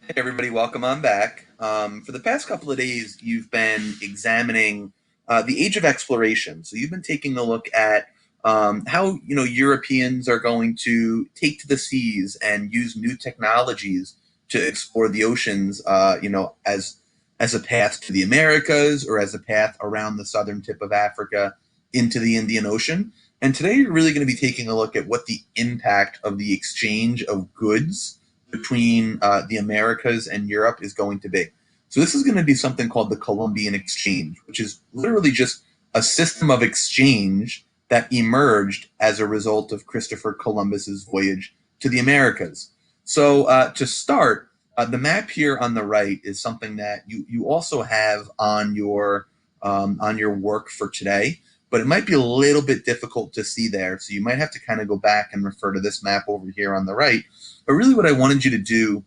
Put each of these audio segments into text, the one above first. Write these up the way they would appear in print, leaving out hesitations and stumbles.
Hey everybody, welcome on back. For the past couple of days, you've been examining the age of exploration. So you've been taking a look at how Europeans are going to take to the seas and use new technologies to explore the oceans. As a path to the Americas or as a path around the southern tip of Africa into the Indian Ocean. And today, you're really going to be taking a look at what the impact of the exchange of goods between the Americas and Europe is going to be. So this is going to be something called the Columbian Exchange, which is literally just a system of exchange that emerged as a result of Christopher Columbus's voyage to the Americas. So to start, the map here on the right is something that you also have on your work for today, but it might be a little bit difficult to see there. So you might have to kind of go back and refer to this map over here on the right. But really, what I wanted you to do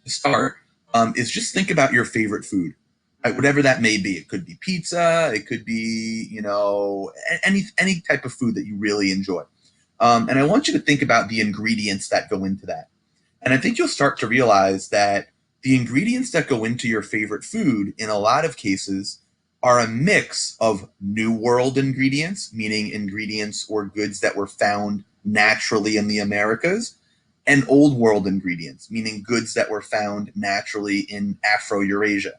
to start is just think about your favorite food, right? Whatever that may be. It could be pizza. It could be any type of food that you really enjoy. And I want you to think about the ingredients that go into that. And I think you'll start to realize that the ingredients that go into your favorite food, in a lot of cases, are a mix of New World ingredients, meaning ingredients or goods that were found naturally in the Americas, and Old World ingredients, meaning goods that were found naturally in Afro Eurasia.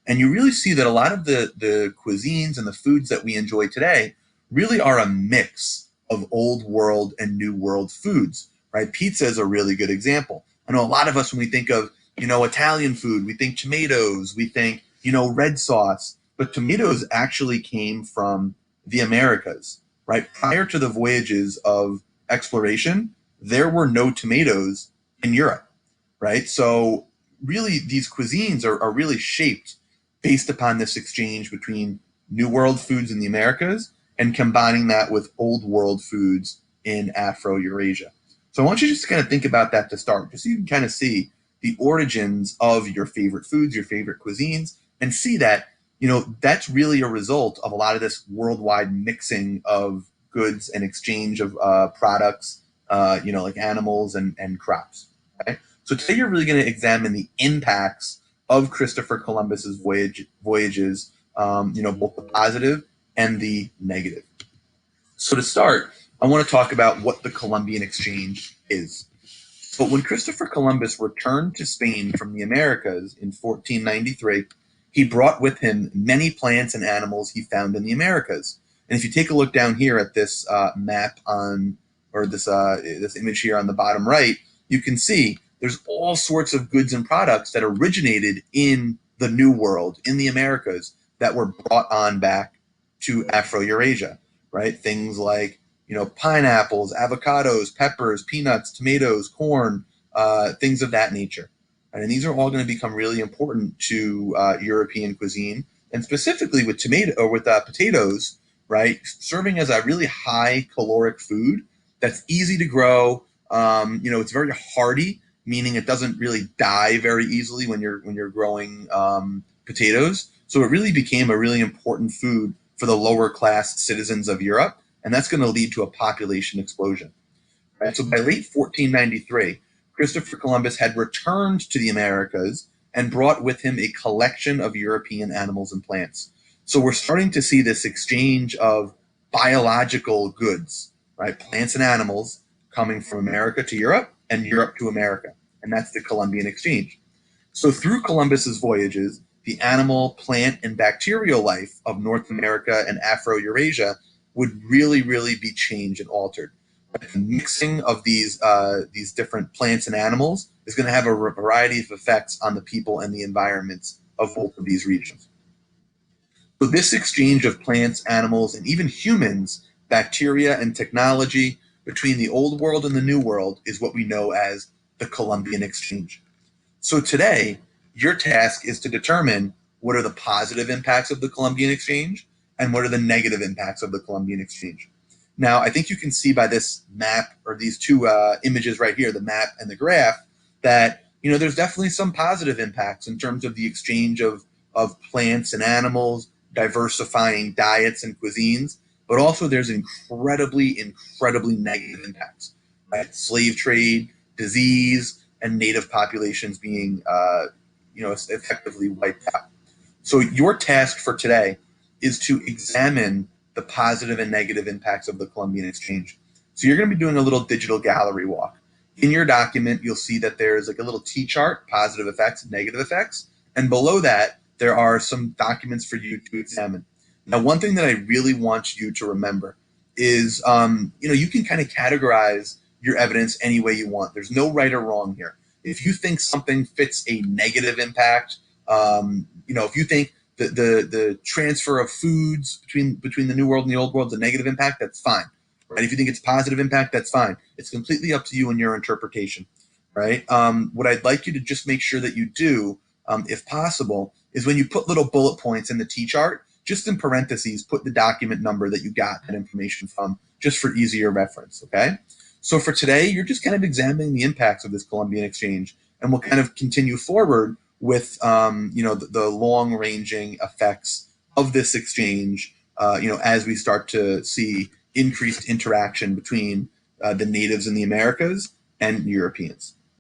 And you really see that a lot of the cuisines and the foods that we enjoy today really are a mix of Old World and New World foods, right? Pizza is a really good example. I know a lot of us, when we think of, Italian food, we think tomatoes, we think, red sauce, but tomatoes actually came from the Americas, right? Prior to the voyages of exploration, there were no tomatoes in Europe, right? So really, these cuisines are really shaped based upon this exchange between New World foods in the Americas and combining that with Old World foods in Afro Eurasia. So I want you to just kind of think about that to start, just so you can kind of see the origins of your favorite foods, your favorite cuisines, and see that, that's really a result of a lot of this worldwide mixing of goods and exchange of products, like animals and crops. Okay? So today you're really going to examine the impacts of Christopher Columbus's voyages, both the positive and the negative. So to start, I want to talk about what the Columbian Exchange is. But when Christopher Columbus returned to Spain from the Americas in 1493, he brought with him many plants and animals he found in the Americas. And if you take a look down here at this map or this image here on the bottom right, you can see there's all sorts of goods and products that originated in the New World, in the Americas, that were brought on back to Afro Eurasia, right? Things like pineapples, avocados, peppers, peanuts, tomatoes, corn, things of that nature. And these are all going to become really important to European cuisine, and specifically with potatoes, right? Serving as a really high caloric food that's easy to grow. It's very hardy, meaning it doesn't really die very easily when you're growing potatoes. So it really became a really important food for the lower class citizens of Europe, and that's going to lead to a population explosion. Right? So by late 1493, Christopher Columbus had returned to the Americas and brought with him a collection of European animals and plants. So we're starting to see this exchange of biological goods, right? Plants and animals coming from America to Europe and Europe to America. And that's the Columbian Exchange. So through Columbus's voyages, the animal, plant, and bacterial life of North America and Afro Eurasia would really, really be changed and altered. The mixing of these different plants and animals is going to have a variety of effects on the people and the environments of both of these regions. So this exchange of plants, animals, and even humans, bacteria, and technology between the Old World and the New World is what we know as the Columbian Exchange. So today, your task is to determine what are the positive impacts of the Columbian Exchange and what are the negative impacts of the Columbian Exchange. Now, I think you can see by this map or these two images right here, the map and the graph, that there's definitely some positive impacts in terms of the exchange of plants and animals, diversifying diets and cuisines, but also there's incredibly, incredibly negative impacts, right? Slave trade, disease, and native populations being, effectively wiped out. So your task for today is to examine the positive and negative impacts of the Columbian Exchange. So you're going to be doing a little digital gallery walk. In your document, you'll see that there's like a little T-chart, positive effects, negative effects, and below that, there are some documents for you to examine. Now, one thing that I really want you to remember is, you can kind of categorize your evidence any way you want. There's no right or wrong here. If you think something fits a negative impact, if you think the transfer of foods between the new world and the old world is a negative impact, that's fine. Right? If you think it's positive impact, that's fine. It's completely up to you and your interpretation. Right? What I'd like you to just make sure that you do, if possible, is when you put little bullet points in the T-chart, just in parentheses, put the document number that you got that information from, just for easier reference, okay? So for today, you're just kind of examining the impacts of this Columbian Exchange, and we'll kind of continue forward with, the long-ranging effects of this exchange, as we start to see increased interaction between the natives in the Americas and Europeans.